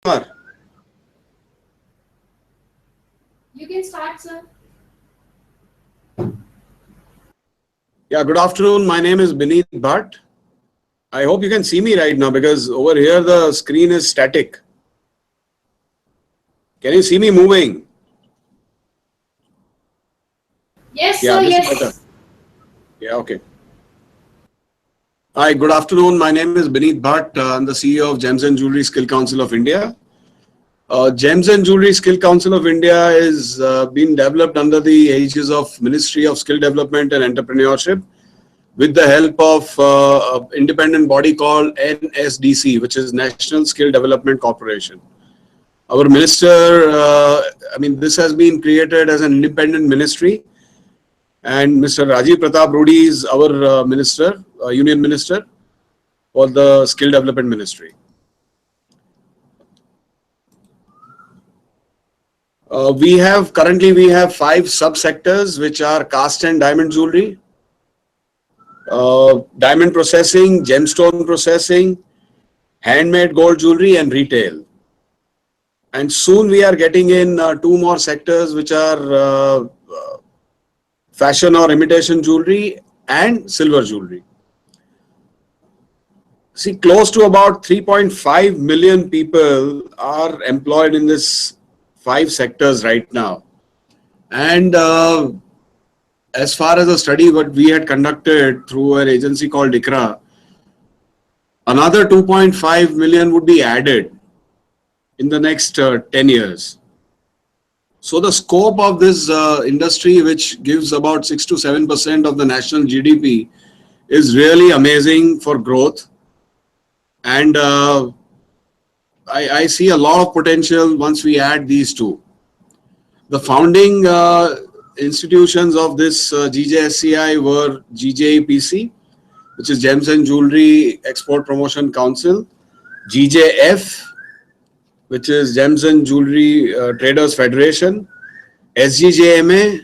You can start, sir. Yeah, good afternoon. My name is Bhatt. I hope you can see me right now because over here the screen is static. Can you see me moving? Yes, Yeah, sir, this is better. yes. Yeah, okay. Hi, good afternoon. My name is Bhatt. I'm the CEO of Gems and Jewellery Skill Council of India. Gems and Jewellery Skill Council of India is being developed under the aegis of Ministry of Skill Development and Entrepreneurship with the help of an independent body called NSDC, which is National Skill Development Corporation. Our minister, this has been created as an independent ministry, and Mr. Rajiv Pratap Rudy is our minister, union minister for the Skill Development Ministry. Currently we have 5 subsectors, which are cast and diamond jewelry, diamond processing, gemstone processing, handmade gold jewelry, and retail. And soon we are getting in 2 more sectors, which are fashion or imitation jewelry and silver jewelry. See, close to about 3.5 million people are employed in this 5 sectors right now. And as far as a study what we had conducted through an agency called ICRA, another 2.5 million would be added in the next 10 years. So the scope of this industry, which gives about 6 to 7% of the national GDP, is really amazing for growth. And I see a lot of potential once we add these two. The founding institutions of this GJSCI were GJEPC, which is Gems and Jewelry Export Promotion Council, GJF, which is Gems and Jewelry Traders Federation, SGJMA,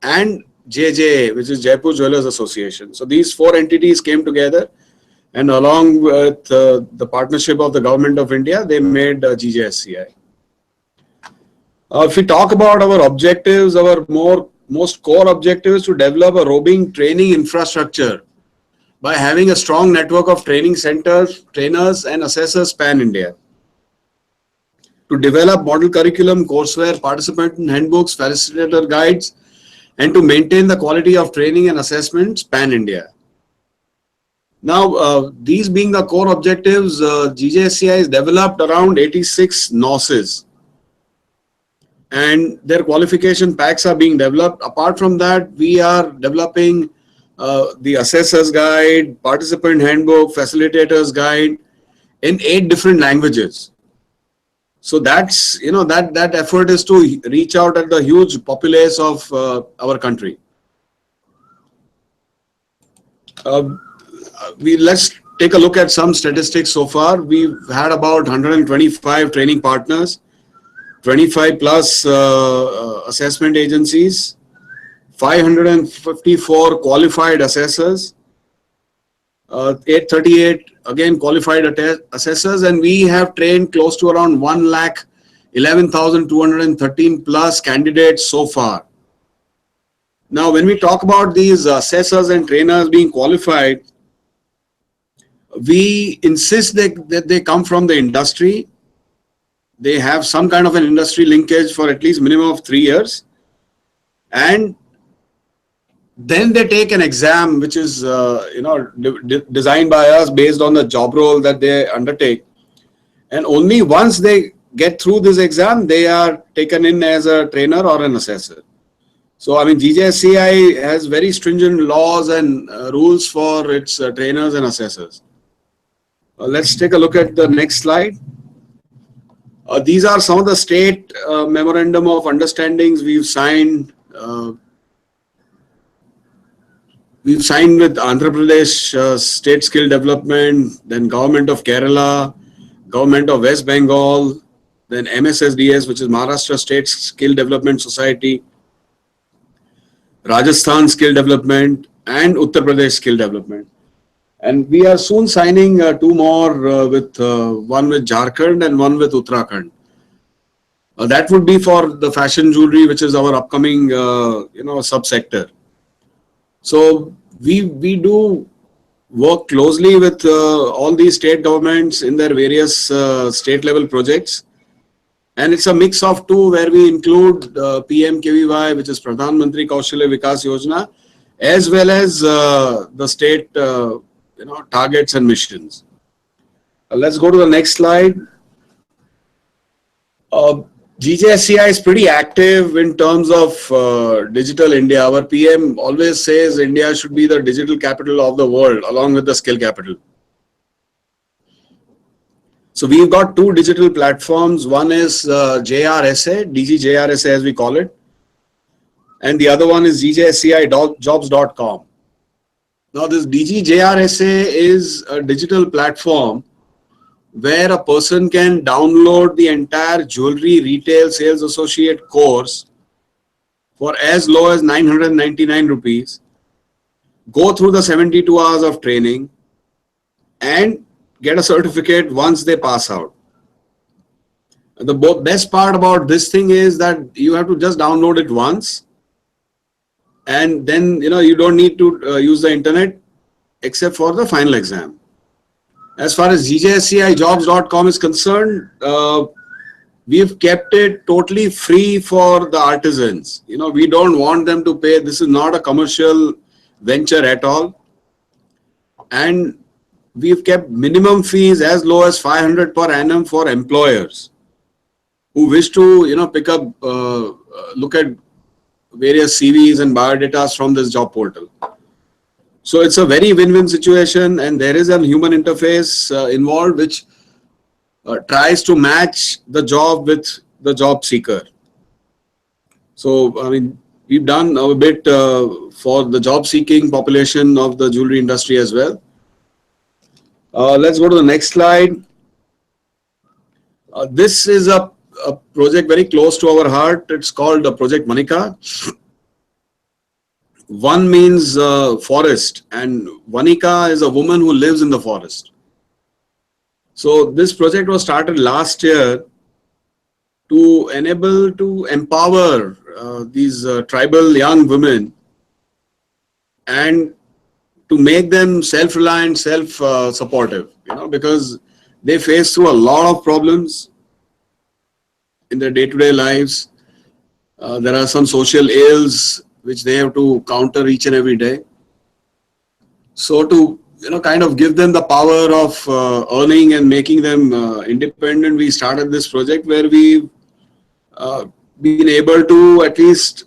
and JJA, which is Jaipur Jewelers Association. So these 4 entities came together, and along with the partnership of the Government of India, they made GJSCI. If we talk about our objectives, our most core objective is to develop a roving training infrastructure by having a strong network of training centers, trainers, and assessors span India. To develop model curriculum, courseware, participant handbooks, facilitator guides, and to maintain the quality of training and assessment span India. Now, these being the core objectives, GJSCI is developed around 86 NOSes, and their qualification packs are being developed. Apart from that, we are developing the assessor's guide, participant handbook, facilitator's guide in 8 different languages. So that's, that effort is to reach out at the huge populace of our country. Let's take a look at some statistics so far. We've had about 125 training partners, 25 plus assessment agencies, 554 qualified assessors, 838 again qualified assessors, and we have trained close to around 1,11,213 plus candidates so far. Now, when we talk about these assessors and trainers being qualified, we insist that they come from the industry. They have some kind of an industry linkage for at least minimum of 3 years, and then they take an exam which is designed by us based on the job role that they undertake, and only once they get through this exam they are taken in as a trainer or an assessor. So GJSCI has very stringent laws and rules for its trainers and assessors. Let's take a look at the next slide. These are some of the state memorandum of understandings we've signed. We've signed with Andhra Pradesh State Skill Development, then Government of Kerala, Government of West Bengal, then MSSDS, which is Maharashtra State Skill Development Society, Rajasthan Skill Development, and Uttar Pradesh Skill Development. And we are soon signing two more with one with Jharkhand and one with Uttarakhand. That would be for the fashion jewelry, which is our upcoming subsector. So we do work closely with all these state governments in their various state level projects. And it's a mix of two where we include PMKVY, which is Pradhan Mantri Kaushalya Vikas Yojana, as well as the state targets and missions. Let's go to the next slide. GJSCI is pretty active in terms of digital India. Our PM always says India should be the digital capital of the world, along with the skill capital. So we've got two digital platforms. One is JRSA, DGJRSA as we call it, and the other one is GJSCI.jobs.com. Now this DGJRSA is a digital platform where a person can download the entire jewelry retail sales associate course for as low as 999 rupees, go through the 72 hours of training and get a certificate once they pass out. The best part about this thing is that you have to just download it once, and then you don't need to use the internet except for the final exam. As far as GJSCIjobs.com is concerned, we've kept it totally free for the artisans. We don't want them to pay. This is not a commercial venture at all. And we've kept minimum fees as low as 500 per annum for employers who wish to, pick up, look at various CVs and biodatas from this job portal. So it's a very win-win situation, and there is a human interface involved which tries to match the job with the job seeker. So, I mean, we've done a bit for the job seeking population of the jewelry industry as well. Let's go to the next slide. This is a project very close to our heart. It's called Project Manika. One means forest, and Vanika is a woman who lives in the forest. So this project was started last year to empower these tribal young women and to make them self-reliant, self-supportive, because they face through a lot of problems in their day-to-day lives. There are some social ills which they have to counter each and every day. So to kind of give them the power of earning and making them independent, we started this project where we've been able to at least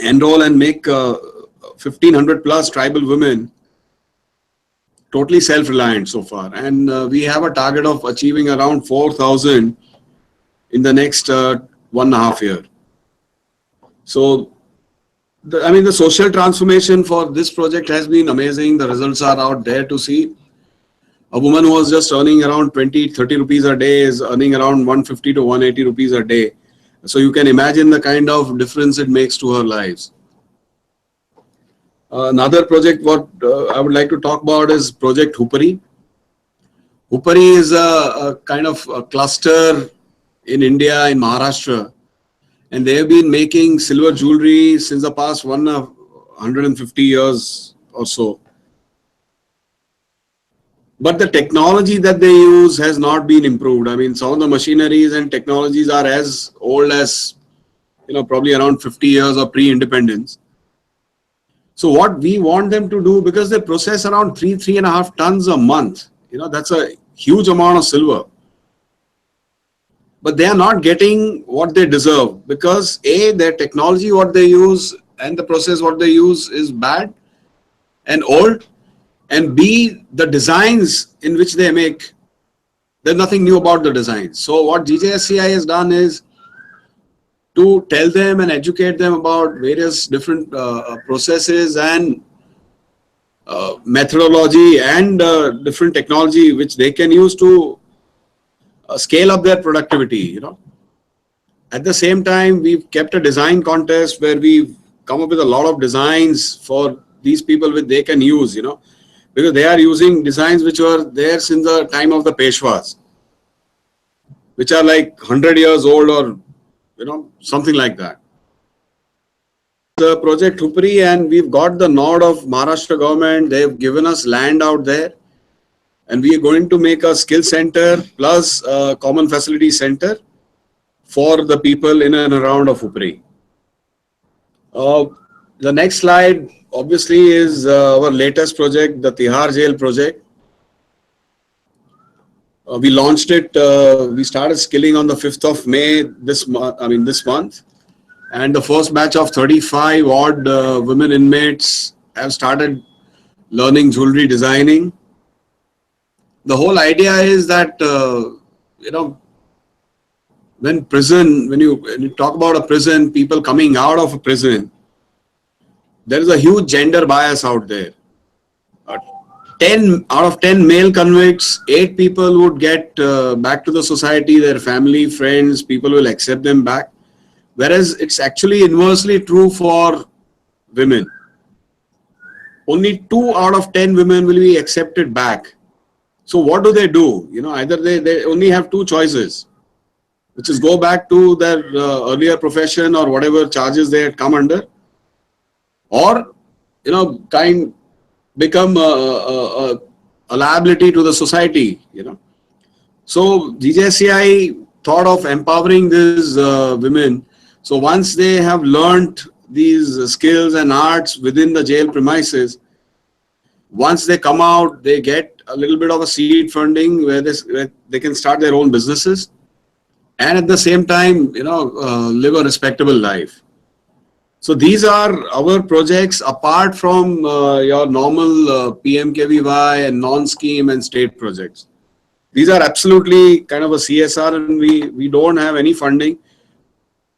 enroll and make 1,500 plus tribal women totally self-reliant so far. And we have a target of achieving around 4,000 in the next 1.5 years. So, the social transformation for this project has been amazing. The results are out there to see. A woman who was just earning around 20, 30 rupees a day is earning around 150 to 180 rupees a day. So you can imagine the kind of difference it makes to her lives. Another project what I would like to talk about is Project Hupari. Hupari is a kind of a cluster in India, in Maharashtra. And they have been making silver jewelry since the past 150 years or so. But the technology that they use has not been improved. I mean, some of the machineries and technologies are as old as, probably around 50 years of pre-independence. So what we want them to do, because they process around 3.5 tons a month, that's a huge amount of silver. But they are not getting what they deserve because A, their technology, what they use, and the process, what they use is bad and old. And B, the designs in which they make, there's nothing new about the designs. So what GJSCI has done is to tell them and educate them about various different processes and methodology and different technology which they can use to scale up their productivity, At the same time, we've kept a design contest where we've come up with a lot of designs for these people which they can use, because they are using designs which were there since the time of the Peshwas, which are like 100 years old or something like that. The project Hupri, and we've got the nod of Maharashtra government. They've given us land out there, and we are going to make a skill center plus a common facility center for the people in and around of Hupri. The next slide obviously is our latest project, the Tihar Jail project. We launched it. We started skilling on the 5th of May this month. And the first batch of 35 odd women inmates have started learning jewelry designing. The whole idea is that, when you talk about a prison, people coming out of a prison, there is a huge gender bias out there. 10 out of 10 male convicts, 8 people would get back to the society, their family, friends, people will accept them back. Whereas it's actually inversely true for women. Only 2 out of 10 women will be accepted back. So what do? Either they only have 2 choices, which is go back to their earlier profession or whatever charges they had come under, or become a liability to the society. So GJCI thought of empowering these women. So once they have learnt these skills and arts within the jail premises, once they come out, they get a little bit of a seed funding where they can start their own businesses, and at the same time, live a respectable life. So these are our projects apart from your normal PMKVY and non-scheme and state projects. These are absolutely kind of a CSR, and we don't have any funding.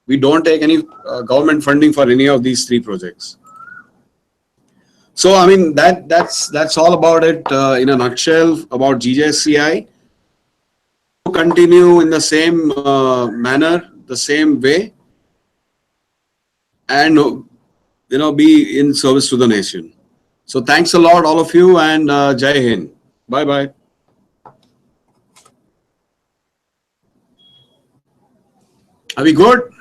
We don't take any government funding for any of these 3 projects. So that's all about it in a nutshell about GJSCI. Continue in the same manner, the same way, and be in service to the nation. So thanks a lot, all of you, and Jai Hind. Bye bye. Are we good?